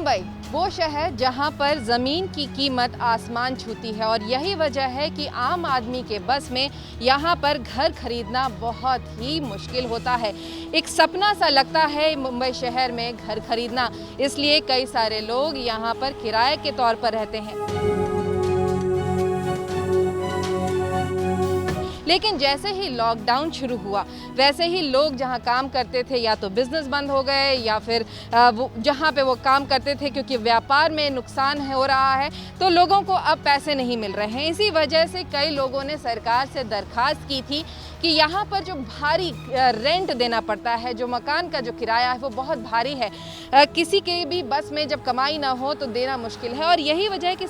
मुंबई वो शहर जहां पर ज़मीन की कीमत आसमान छूती है और यही वजह है कि आम आदमी के बस में यहां पर घर खरीदना बहुत ही मुश्किल होता है। एक सपना सा लगता है मुंबई शहर में घर खरीदना, इसलिए कई सारे लोग यहां पर किराए के तौर पर रहते हैं। लेकिन जैसे ही लॉकडाउन शुरू हुआ वैसे ही लोग जहां काम करते थे या तो बिज़नेस बंद हो गए या फिर वो जहां पे वो काम करते थे क्योंकि व्यापार में नुकसान हो रहा है तो लोगों को अब पैसे नहीं मिल रहे हैं। इसी वजह से कई लोगों ने सरकार से दरखास्त की थी कि यहाँ पर जो भारी रेंट देना पड़ता है, जो मकान का जो किराया है वो बहुत भारी है। किसी के भी बस में जब कमाई ना हो तो देना मुश्किल है और यही वजह है कि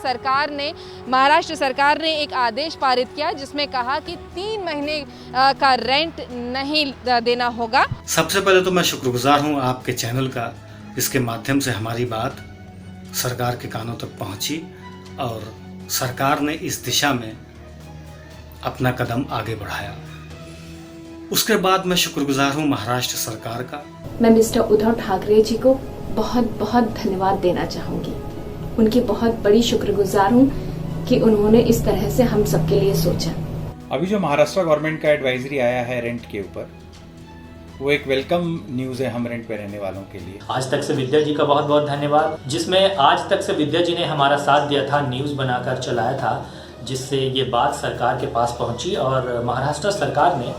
महाराष्ट्र सरकार ने एक आदेश पारित किया जिसमें कहा कि 3 महीने का रेंट नहीं देना होगा। सबसे पहले तो मैं शुक्रगुजार हूँ आपके चैनल का, इसके माध्यम से हमारी बात सरकार के कानों तक पहुँची और सरकार ने इस दिशा में अपना कदम आगे बढ़ाया। उसके बाद मैं शुक्रगुजार हूँ महाराष्ट्र सरकार का। मैं मिस्टर उद्धव ठाकरे जी को बहुत बहुत धन्यवाद देना चाहूँगी। उनकी बहुत बड़ी शुक्रगुजार हूँ कि उन्होंने इस तरह से हम सबके लिए सोचा। अभी जो महाराष्ट्र गवर्नमेंट का एडवाइजरी आया है रेंट के ऊपर, वो एक वेलकम न्यूज़ है हम रेंट पे रहने वालों के लिए। आज तक से विद्या जी का बहुत बहुत धन्यवाद, जिसमें आज तक से विद्या जी ने हमारा साथ दिया था, न्यूज़ बनाकर चलाया था, जिससे ये बात सरकार के पास पहुंची और महाराष्ट्र सरकार ने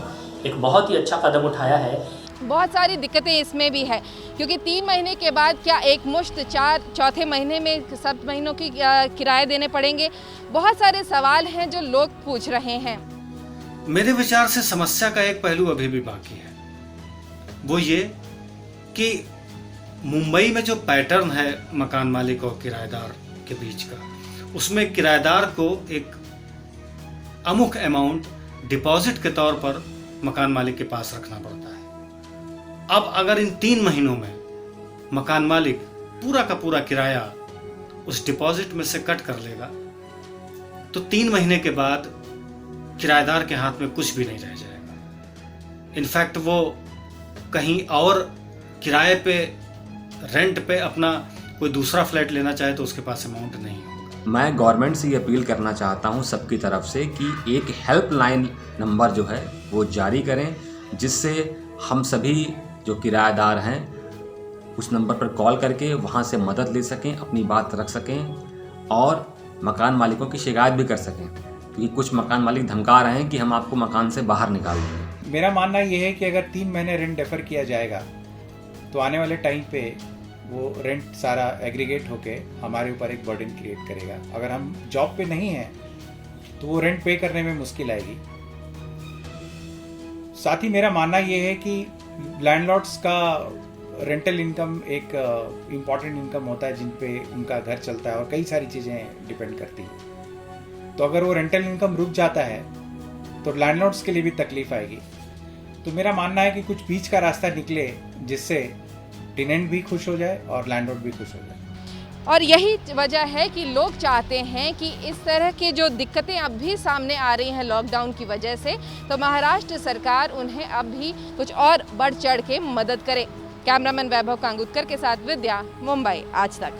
एक बहुत ही अच्छा कदम उठाया है। बहुत सारी दिक्कतें इसमें भी है क्योंकि 3 महीने के बाद क्या एक मुश्त चौथे महीने में सब महीनों की किराए देने पड़ेंगे। बहुत सारे सवाल हैं जो लोग पूछ रहे हैं। मेरे विचार से समस्या का एक पहलू अभी भी बाकी है, वो ये कि मुंबई में जो पैटर्न है मकान मालिक और किराएदार के बीच का, उसमें किराएदार को एक अमुक अमाउंट डिपॉजिट के तौर पर मकान मालिक के पास रखना पड़ता है। अब अगर इन 3 महीनों में मकान मालिक पूरा का पूरा किराया उस डिपॉजिट में से कट कर लेगा तो 3 महीने के बाद किराएदार के हाथ में कुछ भी नहीं रह जाएगा। इनफैक्ट वो कहीं और किराए पे, रेंट पे अपना कोई दूसरा फ्लैट लेना चाहे तो उसके पास अमाउंट नहीं होगा। मैं गवर्नमेंट से ये अपील करना चाहता हूँ सबकी तरफ से कि एक हेल्पलाइन नंबर जो है वो जारी करें, जिससे हम सभी जो किराएदार हैं उस नंबर पर कॉल करके वहाँ से मदद ले सकें, अपनी बात रख सकें और मकान मालिकों की शिकायत भी कर सकें, क्योंकि कुछ मकान मालिक धमका रहे हैं कि हम आपको मकान से बाहर निकाल देंगे। मेरा मानना ये है कि अगर 3 महीने रेंट डेफर किया जाएगा तो आने वाले टाइम पे वो रेंट सारा एग्रीगेट होके हमारे ऊपर एक बर्डन क्रिएट करेगा। अगर हम जॉब पे नहीं हैं तो वो रेंट पे करने में मुश्किल आएगी। साथ ही मेरा मानना ये है कि लैंडलॉर्ड्स का रेंटल इनकम एक इम्पॉर्टेंट इनकम होता है जिन पे उनका घर चलता है और कई सारी चीज़ें डिपेंड करती हैं। तो अगर वो रेंटल इनकम रुक जाता है तो लैंडलॉर्ड्स के लिए भी तकलीफ आएगी। तो मेरा मानना है कि कुछ बीच का रास्ता निकले जिससे टेनेंट भी खुश हो जाए और लैंडलॉर्ड भी खुश हो जाए। और यही वजह है कि लोग चाहते हैं कि इस तरह के जो दिक्कतें अब भी सामने आ रही हैं लॉकडाउन की वजह से, तो महाराष्ट्र सरकार उन्हें अब भी कुछ और बढ़ चढ़ के मदद करे। कैमरामैन वैभव कांगुतकर के साथ विद्या, मुंबई आज तक।